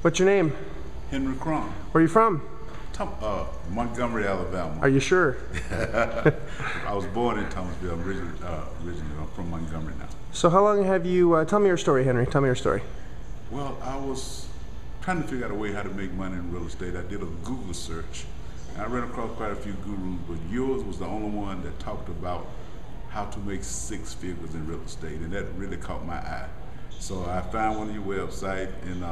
What's your name? Henry Crumb. Where are you from? Montgomery, Alabama. Are you sure? I was born in Thomasville. I'm originally from Montgomery now. So how long have you, tell me your story, Henry. Tell me your story. Well, I was trying to figure out a way how to make money in real estate. I did a Google search. And I ran across quite a few gurus, but yours was the only one that talked about how to make 6 figures in real estate, and that really caught my eye. So I found one of your websites, and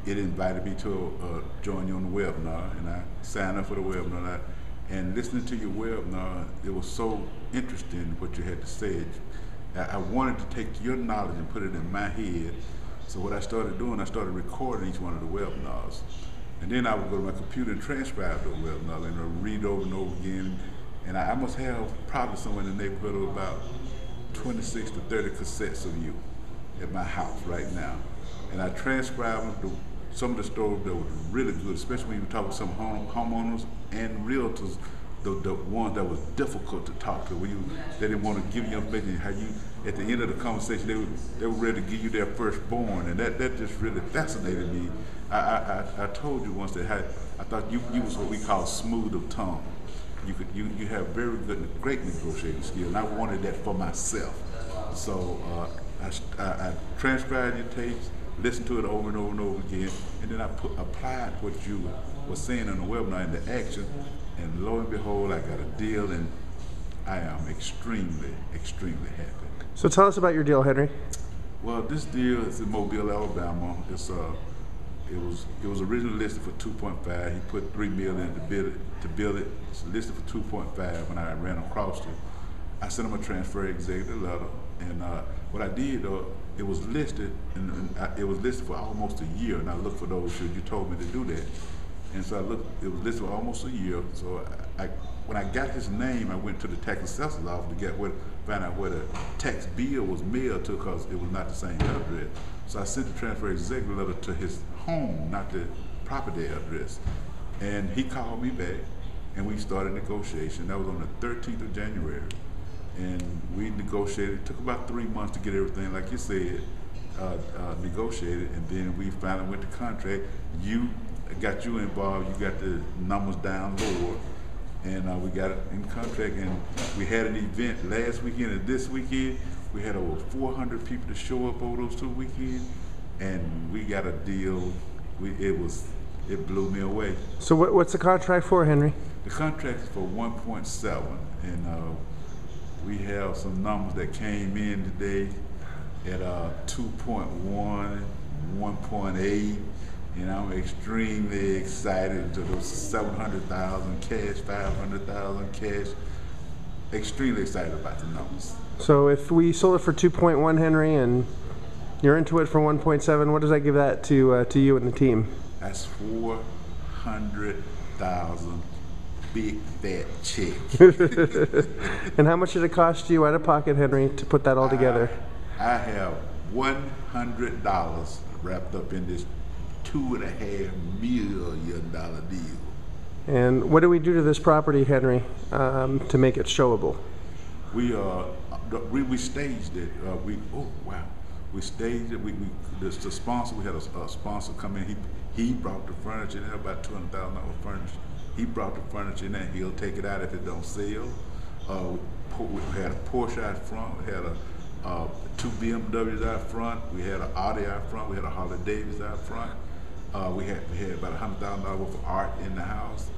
it invited me to join you on the webinar, and I signed up for the webinar. And listening to your webinar, it was so interesting what you had to say. I wanted to take your knowledge and put it in my head. So what I started doing, I started recording each one of the webinars. And then I would go to my computer and transcribe the webinar and read over and over again. And I must have probably somewhere in the neighborhood of about 26 to 30 cassettes of you at my house right now. And I transcribed some of the stories that were really good, especially when you talk to some homeowners and realtors, the ones that was difficult to talk to, they didn't want to give you information, how you, at the end of the conversation, they were ready to give you their firstborn, and that just really fascinated me. I told you once that I thought you was what we call smooth of tongue. You have very great negotiating skills, and I wanted that for myself. So I transcribed your tapes, listened to it over and over and over again, and then I applied what you were saying on the webinar into action, and lo and behold, I got a deal, and I am extremely, extremely happy. So tell us about your deal, Henry. Well, this deal is in Mobile, Alabama. It was originally listed for 2.5. He put $3 million to build it. It's listed for 2.5. When I ran across it, I sent him a transfer executive letter, and what I did, it was listed, and it was listed for almost a year, and I looked for those should you told me to do that. And so I looked, it was listed for almost a year. So when I got his name, I went to the tax assessor's office to find out where the tax bill was mailed to, because it was not the same address. So I sent the transfer executive letter to his home, not the property address. And he called me back, and we started negotiation. That was on the 13th of January. And we negotiated. It took about 3 months to get everything, like you said, negotiated, and then we finally went to contract. Got you involved, you got the numbers down lower, and we got it in contract, and we had an event last weekend and this weekend. We had over 400 people to show up over those 2 weekends, and we got a deal. It blew me away. So what's the contract for, Henry? The contract is for 1.7, and we have some numbers that came in today at 2.1, 1.8. And I'm extremely excited to those 700,000 cash, 500,000 cash. Extremely excited about the numbers. So if we sold it for 2.1, Henry, and you're into it for 1.7, what does that give that to you and the team? That's 400,000 big fat check. And how much did it cost you out of pocket, Henry, to put that all together? I have $100 wrapped up in this $2.5 million deal. And what do we do to this property, Henry, to make it showable? We staged it. We staged it. The sponsor. We had a sponsor come in. He brought the furniture in there, about $200,000 furniture. He brought the furniture in there. He'll take it out if it don't sell. We had a Porsche out front. We had 2 BMWs out front. We had an Audi out front. We had a Harley Davidson out front. We had about $100,000 worth of art in the house.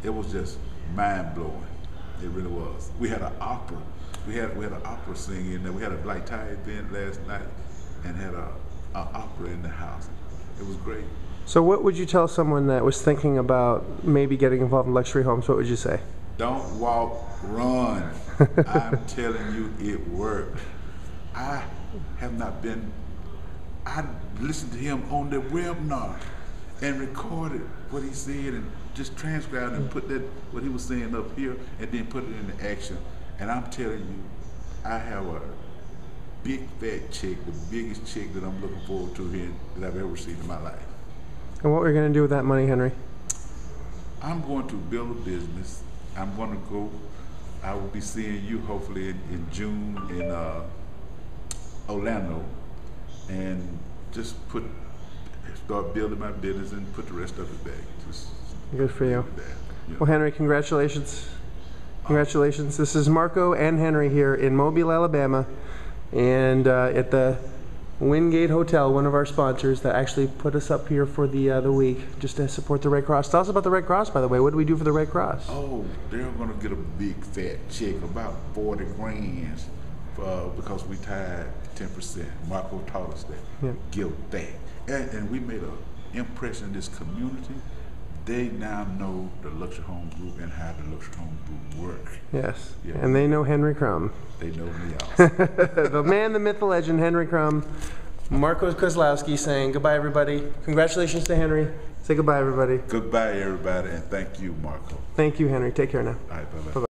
It was just mind blowing. It really was. We had an opera. We had an opera singing there. We had a black tie event last night and had an opera in the house. It was great. So what would you tell someone that was thinking about maybe getting involved in luxury homes? What would you say? Don't walk, run. I'm telling you, it worked. I listened to him on the webinar and recorded what he said and just transcribed and put what he was saying up here and then put it into action. And I'm telling you, I have a big fat check, the biggest check that I'm looking forward to here that I've ever received in my life. And what are you going to do with that money, Henry? I'm going to build a business. I will be seeing you hopefully in June in Orlando, and just put start building my business and put the rest of it back. Just Good for you. yeah. Well, Henry, congratulations. Congratulations. This is Marco and Henry here in Mobile, Alabama, and at the Wingate Hotel, one of our sponsors that actually put us up here for the week just to support the Red Cross. Tell us about the Red Cross, by the way. What do we do for the Red Cross? Oh, they're gonna get a big fat check, about 40 grand, because we tied 10%. Marco taught us that. Yeah. Give back, and we made an impression in this community. They now know the Luxury Home Group and how the Luxury Home Group work. Yes, Yeah. and they know Henry Crumb. They know me also. The man, the myth, the legend, Henry Crumb. Marco Kozlowski saying goodbye, everybody. Congratulations to Henry. Say goodbye, everybody. Goodbye, everybody, and thank you, Marco. Thank you, Henry. Take care now. All right, bye-bye. Bye-bye.